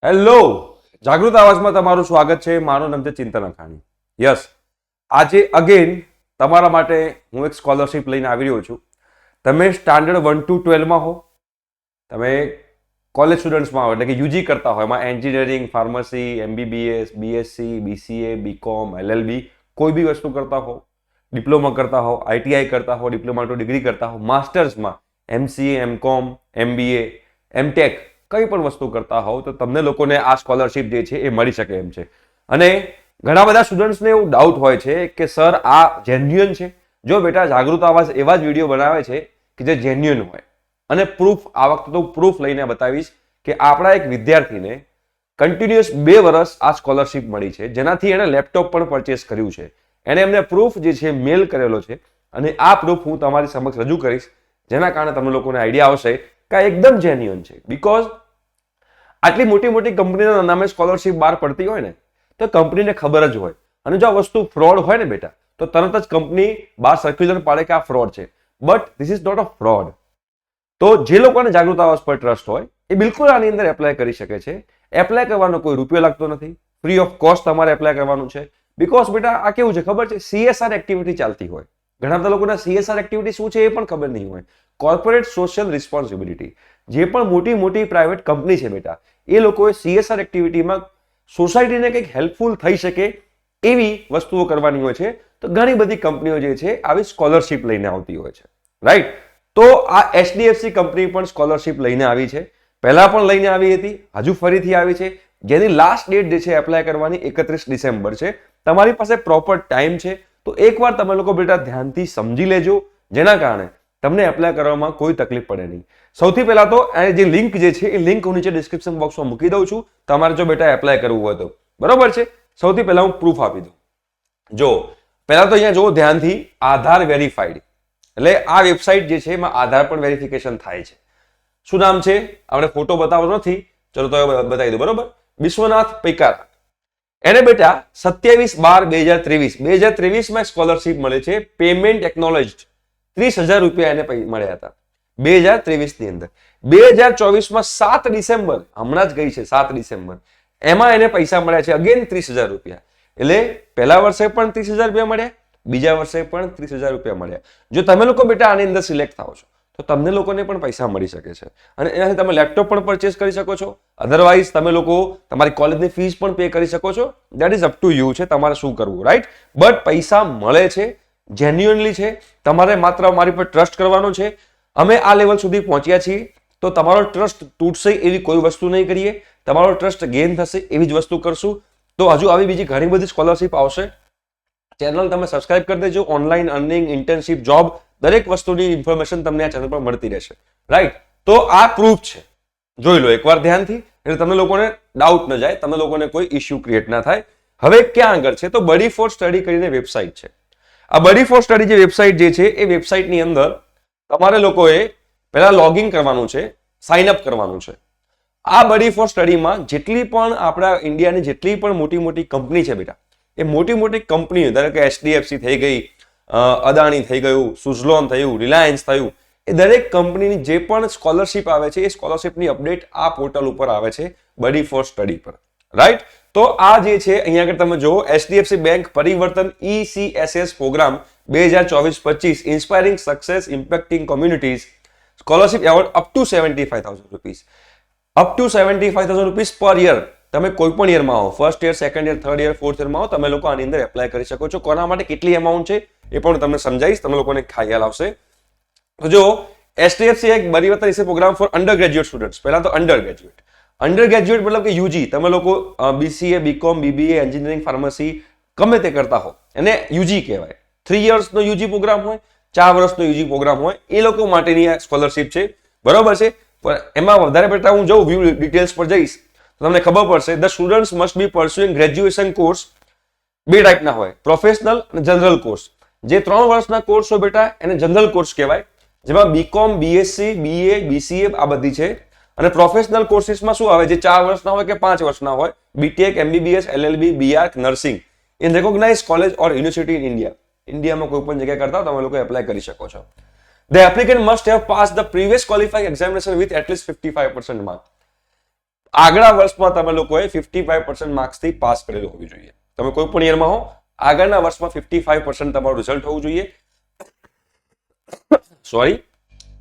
Hello, જાગૃત આવાજમાં તમારું સ્વાગત છે. મારું નામ છે ચિંતન અખાણી. યસ, આજે અગેન તમારા માટે હું એક સ્કોલરશિપ લઈને આવી રહ્યો છું. તમે સ્ટાન્ડર્ડ 1 to 12માં હો, તમે કોલેજ સ્ટુડન્ટ્સમાં હો, એટલે કે યુજી કરતા હોય, એમાં engineering, pharmacy, MBBS, BSc, BCA, BCom, LLB કોઈ બી વસ્તુ કરતા હો, ડિપ્લોમા કરતા હો, આઈટીઆઈ કરતા હો, ડિપ્લોમા ટુ ડિગ્રી કરતા હો, માસ્ટર્સમાં એમસીએ, એમકોમ, એમબીએ, એમટેક કઈ પણ વસ્તુ કરતા હોવ તો તમને લોકોને આ સ્કોલરશિપ જે છે એ મળી શકે એમ છે. અને ઘણા બધા સ્ટુડન્ટ્સને એવું ડાઉટ હોય છે કે સર આ જેન્યુઅન છે? જો બેટા, જાગૃત આવાજ એવા જ વિડીયો બનાવે છે કે જે જેન્યુઅન હોય, અને પ્રૂફ આ વખતે તો પ્રૂફ લઈને બતાવીશ કે આપણા એક વિદ્યાર્થીને કન્ટિન્યુઅસ 2 વર્ષ આ સ્કોલરશિપ મળી છે, જેનાથી એણે લેપટોપ પણ પરચેસ કર્યું છે. એણે એમને પ્રૂફ જે છે મેલ કરેલો છે, અને આ પ્રૂફ હું તમારી સમક્ષ રજૂ કરીશ, જેના કારણે તમને લોકોને આઈડિયા આવશે કે આ એકદમ જેન્યુઅન છે. બીકોઝ આટલી મોટી મોટી કંપનીના નામે સ્કોલરશિપ બહાર પડતી હોય ને, તો કંપનીને ખબર જ હોય. અને જો આ વસ્તુ ફ્રોડ હોય ને બેટા, તો તરત જ કંપની બહાર સર્ક્યુલર પાડે કે આ ફ્રોડ છે. But this is not a fraud. તો જે લોકોને જાગૃત આવાજ પર ટ્રસ્ટ હોય એ બિલકુલ આની અંદર એપ્લાય કરી શકે છે. એપ્લાય કરવાનો કોઈ રૂપિયો લાગતો નથી, ફ્રી ઓફ કોસ્ટ તમારે એપ્લાય કરવાનું છે. બીકોઝ બેટા આ કેવું છે ખબર છે, સીએસઆર એક્ટિવિટી ચાલતી હોય. ઘણા બધા લોકોના સીએસઆર એક્ટિવિટી શું છે એ પણ ખબર નહીં હોય. Corporate social responsibility. જે પણ મોટી મોટી પ્રાઇવેટ કંપની છે બેટા, એ લોકોએ સીએસઆર એક્ટિવિટીમાં સોસાયટીને કંઈક હેલ્પફુલ થઈ શકે એવી વસ્તુઓ કરવાની હોય છે. તો ઘણી બધી કંપનીઓ જે છે આવી સ્કોલરશિપ લઈને આવતી હોય છે, રાઈટ? તો આ એચડીએફસી કંપની પણ સ્કોલરશિપ લઈને આવી છે. પહેલા પણ લઈને આવી હતી, હજુ ફરીથી આવી છે, જેની લાસ્ટ ડેટ જે છે એપ્લાય કરવાની 31 ડિસેમ્બર છે. તમારી પાસે પ્રોપર ટાઈમ છે, તો એકવાર તમે લોકો બેટા ધ્યાનથી સમજી લેજો, જેના કારણે તમને એપ્લાય કરવામાં કોઈ તકલીફ પડે નહીં. સૌથી પહેલા તો આ જે લિંક જે છે એ લિંક હું નીચે ડિસ્ક્રિપ્શન બોક્સમાં મૂકી દઉં છું, તમારે જો બેટા એપ્લાય કરવું હોય તો. બરોબર છે? સૌથી પહેલા હું પ્રૂફ આપી દઉં. જો પહેલા તો અહીંયા જો ધ્યાનથી, આધાર વેરીફાઈડ, એટલે આ વેબસાઇટ જે છે એમાં આધાર પણ વેરિફિકેશન થાય છે. શું નામ છે? આપણે ફોટો બતાવતો નથી, ચલો તો બતાવી દો. બરોબર, વિશ્વનાથ પૈકારા. એને બેટા 27/12/2023 સ્કોલરશિપ મળે છે. પેમેન્ટ એકનોલેજ્ડ 30,000 રૂપિયા એને મળ્યા હતા 2023 ની અંદર. 2024માં 7 ડિસેમ્બર, હમણાં જ ગઈ છે 7 ડિસેમ્બર, એમાં એને પૈસા મળ્યા છે અગેન 30,000 રૂપિયા. એટલે પહેલા વર્ષે પણ 30,000 રૂપિયા મળ્યા, બીજા વર્ષે પણ 30,000 રૂપિયા મળ્યા. જો તમે લોકો બેટા આની અંદર સિલેક્ટ થાઓ છો તો તમને લોકોને પણ પૈસા મળી શકે છે, અને એનાથી તમે લેપટોપ પણ પરચેસ કરી શકો છો. અધરવાઇઝ તમે લોકો તમારી કોલેજની ફીસ પણ પે કરી શકો છો. That is up to you છે તમારે શું કરવું, રાઈટ? બટ પૈસા મળે છે, જેન્યુઅનલી છે. તમારે માત્ર અમારી પર ટ્રસ્ટ કરવાનો છે. અમે આ લેવલ સુધી પહોંચ્યા છીએ, તો તમારો ટ્રસ્ટ તૂટશે એવી કોઈ વસ્તુ નહીં કરીએ. તમારો ટ્રસ્ટ ગેઇન થશે એવી જ વસ્તુ કરશું. તો હજુ આવી બીજી ઘણી બધી સ્કોલરશિપ આવશે. ચેનલ તમે સબસ્ક્રાઇબ કરી દેજો. ઓનલાઈન અર્નિંગ, ઇન્ટર્નશિપ, જોબ, દરેક વસ્તુની ઇન્ફોર્મેશન તમને આ ચેનલ પર મળતી રહેશે, રાઈટ? તો આ પ્રૂફ છે, જોઈ લો એકવાર ધ્યાનથી, એટલે તમને લોકોને ડાઉટ ન જાય, તમને લોકોને કોઈ ઇશ્યુ ક્રિએટ ના થાય. હવે ક્યાં આગળ છે તો બડી ફોર સ્ટડી કરીને વેબસાઇટ છે. આ બડી ફોર સ્ટડી જે વેબસાઇટ જે છે એ વેબસાઇટની અંદર તમારે લોકોએ પહેલા લોગિન કરવાનું છે, સાઇન અપ કરવાનું છે. આ બડી ફોર સ્ટડીમાં જેટલી પણ આપણા ઇન્ડિયાની જેટલી પણ મોટી મોટી કંપની છે બેટા, એ મોટી મોટી કંપનીઓ, ધારો કે એચડીએફસી થઈ ગઈ, અદાણી થઈ ગયું, સુઝલોન થયું, રિલાયન્સ થયું, એ દરેક કંપનીની જે પણ સ્કોલરશિપ આવે છે એ સ્કોલરશિપની અપડેટ આ પોર્ટલ ઉપર આવે છે, બડી ફોર સ્ટડી પર, રાઈટ? તો આ જે છે અહીંયા આગળ તમે જુઓ, HDFC bank Parivartan ECSS program 2024-25 inspiring success impacting communities scholarship award up to 75,000 rupees, up to 75,000 rupees per year. તમે કોઈ પણ યરમાં હો, first year, second year, third year, fourth યરમાં હો, તમે લોકો આની અંદર એપ્લાય કરી શકો છો. કોના માટે કેટલી અમાઉન્ટ છે એ પણ તમને સમજાવીશ, તમે લોકોને ખ્યાલ આવશે. તો જો એચડીએફસી એક પરિવર્તન ઇસે program for undergraduate students. પહેલા તો અંડર ગ્રેજ્યુએટ મતલબ કે યુજી, તમે લોકો BCA, BCom, BBA, engineering, pharmacy ગમે તે કરતા હો, એને યુજી કહેવાય. 3 યર્સનો યુજી પ્રોગ્રામ હોય, 4 વર્ષનો યુજી પ્રોગ્રામ હોય, એ લોકો માટેની આ સ્કોલરશિપ છે. બરોબર છે? પણ એમાં વધારે પડતા હું જઉં વ્યૂ ડિટેલ્સ પર જઈશ તો તમને ખબર પડશે. The students must be pursuing graduation course. 2 ટાઈપના હોય, પ્રોફેશનલ અને જનરલ કોર્સ. જે 3 વર્ષના કોર્સ હોય બેટા એને જનરલ કોર્સ કહેવાય, જેમાં બીકોમ, બીએસસી, બીએ, બીસીએ આ બધી છે. અને પ્રોફેશનલ કોર્સિસમાં શું આવે, જે 4 વર્ષના હોય કે 5 વર્ષના હોય, BTech, MBBS, LLB, BArch, nursing in recognise college or university in India. ઇન્ડિયામાં કોઈ પણ જગ્યાએ કરતા તમે લોકો એપ્લાય કરી શકો છો. The applicant must have passed the previous qualifying examination with at least 55% mark. આગળના વર્ષમાં તમે લોકોએ 55% માર્ક્સથી પાસ કરેલું હોવું જોઈએ. તમે કોઈ પણ યરમાં હો, આગળના વર્ષમાં 55% તમારું રિઝલ્ટ હોવું જોઈએ. સોરી.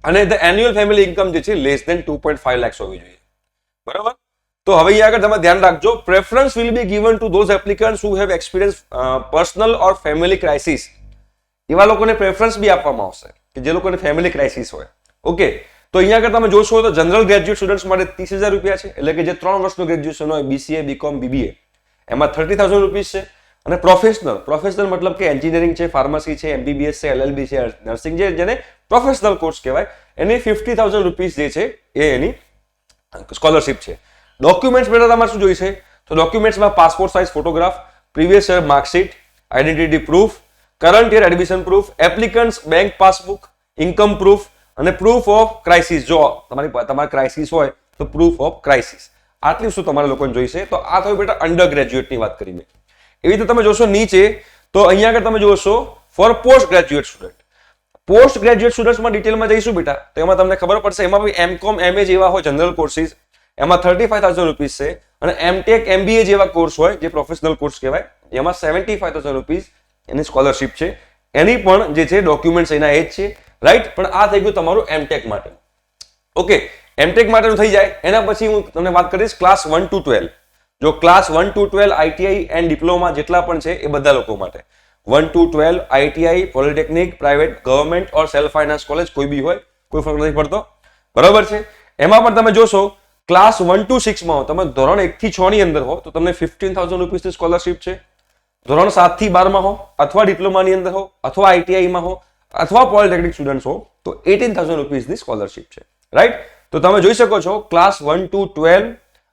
અને ધ એન્યુઅલ ફેમિલી ઇન્કમ જે છે લેસ ધેન 2.5 લાખ હોવી જોઈએ. બરાબર? તો હવે અહીંયા આગળ તમે ધ્યાન રાખજો, preference will be given to those applicants who have experience personal or family crisis. એવા લોકોને પ્રેફરન્સ બી આપવામાં આવશે કે જે લોકોને ફેમિલી ક્રાઇસિસ હોય. ઓકે, તો અહીંયા આગળ તમે જોશો તો જનરલ ગ્રેજ્યુએટ સ્ટુડન્ટ્સ માટે 30,000 રૂપિયા છે, એટલે કે જે 3 વર્ષનું ગ્રેજ્યુએશન હોય, BCA, BCom, BBA, એમાં 30,000 રૂપીસ છે. અને પ્રોફેશનલ મતલબ કે એન્જિનિયરિંગ છે, ફાર્મસી છે, MBBS છે, LLB છે, નર્સિંગ છે, જેને પ્રોફેશનલ કોર્સ કહેવાય, એની 50,000 રૂપીસ જે છે એ એની સ્કોલરશિપ છે. ડોક્યુમેન્ટ્સ બેટા તમારે શું જોઈશે? તો ડોક્યુમેન્ટ્સમાં passport size photograph, previous year marksheet, identity proof, current year admission proof, applicants bank passbook, income proof અને પ્રૂફ ઓફ ક્રાઇસિસ. જો તમારે ક્રાઇસિસ હોય તો પ્રૂફ ઓફ ક્રાઇસિસ. આટલી વસ્તુ તમારે લોકોને જોઈશે. તો આ થયું બેટા અંડર ગ્રેજ્યુએટની વાત કરી મેં. એવી રીતે તમે જોશો નીચે, તો અહીંયા આગળ તમે જોશો for post graduate student. Post graduate સ્ટુડન્ટ્સમાં ડિટેલમાં જઈશું બેટા, તો એમાં તમને ખબર પડશે. એમાં બી MCom, MA જેવા હોય જનરલ કોર્સિસ, એમાં 35,000 રૂપીસ છે. અને MTech, MBA જેવા કોર્સ હોય જે પ્રોફેશનલ કોર્સ કહેવાય, એમાં 75,000 રૂપીસ એની સ્કોલરશિપ છે. એની પણ જે છે ડોક્યુમેન્ટ્સ એના એ જ છે, રાઈટ. પણ આ થઈ ગયું તમારું MTech માટે. ઓકે, MTech માટેનું થઈ જાય. એના પછી હું તમને વાત કરીશ ક્લાસ 1 to 12. જો class 1 to 12 ITI and diploma જેટલા પણ છે એ બધા લોકો માટે. 1 to 12 ITI, polytechnic, private, government or self finance college કોઈ બી હોય, કોઈ ફરક નથી પડતો. બરાબર છે. એમાં પણ તમે જોશો ક્લાસ 1 to 6 માં તમે ધોરણ 1 થી 6 ની અંદર હો તો તમને 15,000 રૂપીસની સ્કોલરશિપ છે. ધોરણ 7 થી 12 માં હો અથવા ડિપ્લોમાની અંદર હો અથવા ITI માં હો અથવા પોલિટેકનિક સ્ટુડન્ટ્સ હો તો 18,000 રૂપીસની સ્કોલરશિપ છે, રાઈટ. તો તમે જોઈ શકો છો class 1 to 12,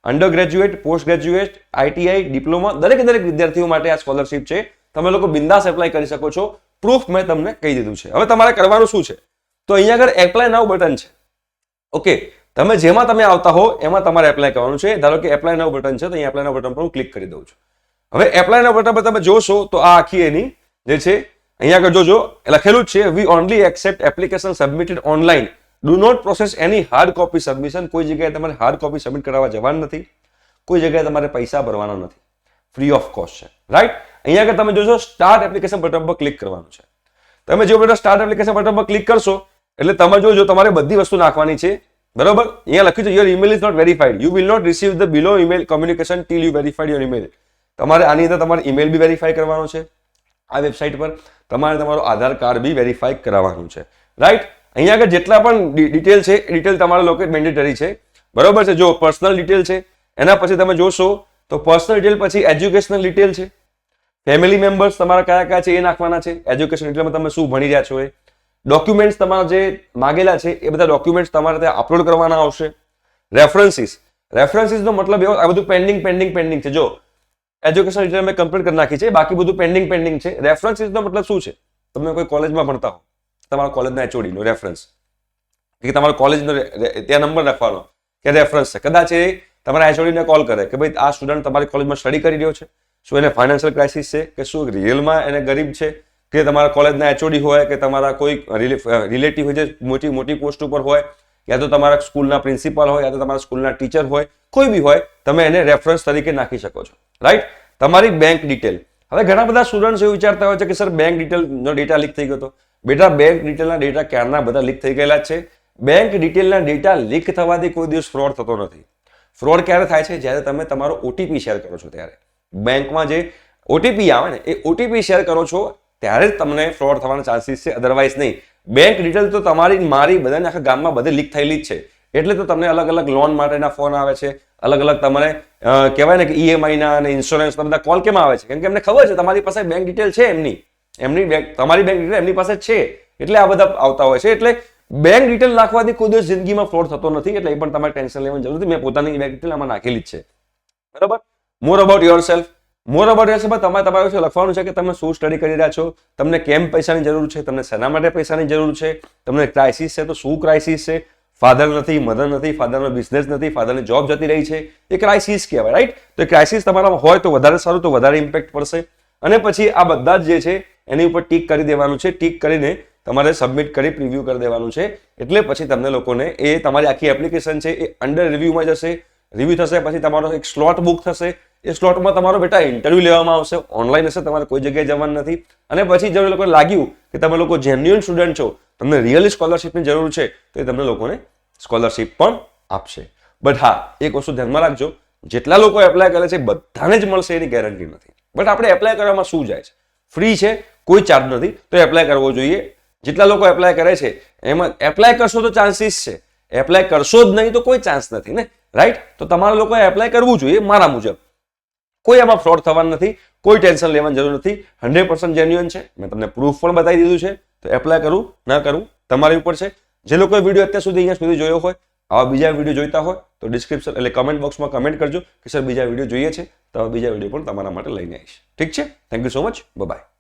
under graduate, post graduate, ITI, diploma, દરેક વિદ્યાર્થીઓ માટે આ સ્કોલરશિપ છે. તમે લોકો બિંદાસ એપ્લાય કરી શકો છો. પ્રૂફ મેં તમને કહી દીધું છે. હવે તમારે કરવાનું શું છે? તો અહીંયા આગળ એપ્લાય નાઉ બટન છે. ઓકે, તમે જેમાં તમે આવતા હો એમાં તમારે એપ્લાય કરવાનું છે. ધારો કે એપ્લાય નાઉ બટન છે, તો અહીંયા એપ્લાય નાઉ બટન પર હું ક્લિક કરી દઉં છું. હવે એપ્લાય નાઉ બટન પર તમે જોશો તો આ આખી એની જે છે અહીંયા આગળ જોજો લખેલું જ છે, we only accept application submitted online, do not process any hard copy submission. કોઈ જગ્યાએ તમારે હાર્ડ કોપી સબમિટ કરાવવા જવાનું નથી, કોઈ જગ્યાએ તમારે પૈસા ભરવાના નથી, ફ્રી ઓફ કોસ્ટ છે, રાઈટ. અહીંયા આગળ તમે જોશો સ્ટાર્ટ એપ્લિકેશન બટન પર ક્લિક કરવાનું છે. તમે જો બેટા સ્ટાર્ટ એપ્લિકેશન બટન પર ક્લિક કરશો એટલે તમે જોજો તમારે બધી વસ્તુ નાખવાની છે. બરોબર, અહીંયા લખ્યું છે your email is not verified, you will not receive the below email communication till you verified your email. તમારે આની અંદર તમારે ઈમેલ બી વેરીફાઈ કરવાનો છે. આ વેબસાઇટ પર તમારે તમારું આધાર કાર્ડ બી વેરીફાઈ કરાવવાનું છે, રાઈટ. અહીંયા આગળ જેટલા પણ ડિટેલ છે એ ડિટેલ તમારા લોકો મેન્ડેટરી છે. બરોબર છે. જો પર્સનલ ડિટેલ છે, એના પછી તમે જોશો તો પર્સનલ ડિટેલ પછી એજ્યુકેશનલ ડિટેલ છે, ફેમિલી મેમ્બર્સ તમારા કયા કયા છે એ નાખવાના છે. એજ્યુકેશન ડિટેલમાં તમે શું ભણી રહ્યા છો એ, ડોક્યુમેન્ટ્સ તમારા જે માગેલા છે એ બધા ડોક્યુમેન્ટ્સ તમારે ત્યાં અપલોડ કરવાના આવશે. રેફરન્સીસનો મતલબ એવો આ બધું પેન્ડિંગ છે. જો એજ્યુકેશન ડિટેલ મેં કમ્પ્લીટ કરી નાખી છે, બાકી બધું પેન્ડિંગ છે. રેફરન્સીસનો મતલબ શું છે? તમે કોઈ કોલેજમાં ભણતા હો, તમારા કોલેજના HOD નો રેફરન્સ, કે તમારા કોલેજનો ત્યાં નંબર લખવાનો કે રેફરન્સ છે. કદાચ એ તમારા HOD ને કોલ કરે કે ભાઈ આ સ્ટુડન્ટ તમારી કોલેજમાં સ્ટડી કરી રહ્યો છે, શું એને ફાઇનાન્શિયલ ક્રાઇસિસ છે કે શું રિયલમાં એને ગરીબ છે, કે તમારા કોલેજના HOD હોય કે તમારા કોઈ રિલેટિવ હોય જે મોટી પોસ્ટ ઉપર હોય, યા તો તમારા સ્કૂલના પ્રિન્સિપાલ હોય, યા તો તમારા સ્કૂલના ટીચર હોય, કોઈ બી હોય, તમે એને રેફરન્સ તરીકે નાખી શકો છો, રાઈટ. તમારી બેંક ડિટેલ. હવે ઘણા બધા સ્ટુડન્ટ્સ એવું વિચારતા હોય છે કે સર બેંક ડિટેલનો ડેટા લીક થઈ ગયો હતો. બેટા બેંક ડિટેલના ડેટા ક્યારના બધા લીક થઈ ગયેલા છે. બેંક ડિટેલના ડેટા લીક થવાથી કોઈ દિવસ ફ્રોડ થતો નથી. ફ્રોડ ક્યારે થાય છે? જ્યારે તમે તમારો OTP શેર કરો છો ત્યારે. બેંકમાં જે OTP આવે ને એ OTP શેર કરો છો ત્યારે જ તમને ફ્રોડ થવાના ચાન્સીસ છે, અધરવાઇઝ નહીં. બેંક ડિટેલ તો તમારી મારી બધાને આખા ગામમાં બધે લીક થયેલી જ છે. એટલે તો તમને અલગ અલગ લોન માટેના ફોન આવે છે, અલગ અલગ તમને કહેવાય ને કે EMI ના અને ઇન્સ્યોરન્સ બધા કોલ કેમ આવે છે? કેમ કે એમને ખબર છે તમારી પાસે બેંક ડિટેલ છે, તમારી બેંક ડિટેલ એમની પાસે છે, એટલે આ બધા આવતા હોય છે. એટલે બેંક ડિટેલ નાખવાથી કોઈ દિવસ જિંદગીમાં ફ્રોડ થતો નથી, એટલે એ પણ તમારે ટેન્શન લેવાની જરૂર નથી. મેં પોતાની બેંક ડિટેલ આમાં નાખેલી જ છે, બરાબર. મોર અબાઉટ યોરસેલ્ફ તમારે તમારા વિશે લખવાનું છે કે તમે શું સ્ટડી કરી રહ્યા છો, તમને કેમ પૈસાની જરૂર છે, તમને શેના માટે પૈસાની જરૂર છે, તમને ક્રાઇસિસ છે તો શું ક્રાઇસિસ છે, ફાધર નથી, મધર નથી, ફાધરનો બિઝનેસ નથી, ફાધરની જોબ જતી રહી છે, એ ક્રાઇસિસ કહેવાય, રાઈટ. તો એ ક્રાઇસિસ તમારામાં હોય તો વધારે સારું, તો વધારે ઇમ્પેક્ટ પડશે. અને પછી આ બધા જ જે છે એની ઉપર ટીક કરી દેવાનું છે. ટીક કરીને તમારે સબમિટ કરી પ્રિવ્યુ કરી દેવાનું છે. એટલે પછી તમને લોકોને એ તમારી આખી એપ્લિકેશન છે એ અંડર રિવ્યુમાં જશે. રિવ્યુ થશે, પછી તમારો એક સ્લોટ બુક થશે. એ સ્લોટમાં તમારો બેટા ઇન્ટરવ્યુ લેવામાં આવશે, ઓનલાઈન હશે, તમારે કોઈ જગ્યાએ જવાનું નથી. અને પછી જો લોકોને લાગ્યું કે તમે લોકો જેન્યુઅન સ્ટુડન્ટ છો, તમને રિયલી સ્કોલરશિપની જરૂર છે, તો એ તમને લોકોને સ્કોલરશિપ પણ આપશે. બટ હા, એક વસ્તુ ધ્યાનમાં રાખજો, જેટલા લોકો એપ્લાય કરે છે બધાને જ મળશે એની ગેરંટી નથી. બટ આપણે એપ્લાય કરવામાં શું જાય છે? ફ્રી છે, કોઈ ચાર્જ નથી, તો એપ્લાય કરવો જોઈએ. જેટલા લોકો એપ્લાય કરે છે એમાં એપ્લાય કરશો તો ચાન્સીસ છે, એપ્લાય કરશો જ નહીં તો કોઈ ચાન્સ નથી ને, રાઈટ? તો તમારા લોકોએ એપ્લાય કરવું જોઈએ મારા મુજબ. કોઈ એમાં ફ્રોડ થવાનું નથી, કોઈ ટેન્શન લેવાની જરૂર નથી, 100% જેન્યુઅન છે. મેં તમને પ્રૂફ પણ બતાવી દીધું છે. તો એપ્લાય કરવું ના કરવું તમારી ઉપર છે. જે લોકોએ વિડીયો અત્યાર સુધી અહીંયા સુધી જોયો હોય, આવા બીજા વિડીયો જોઈતા હોય તો ડિસ્ક્રિપ્શન એટલે કમેન્ટ બોક્સમાં કમેન્ટ કરજો કે સર બીજા વિડીયો જોઈએ છે, તો બીજા વિડીયો પણ તમારા માટે લઈને આવીશ. ઠીક છે? Thank you so much. By.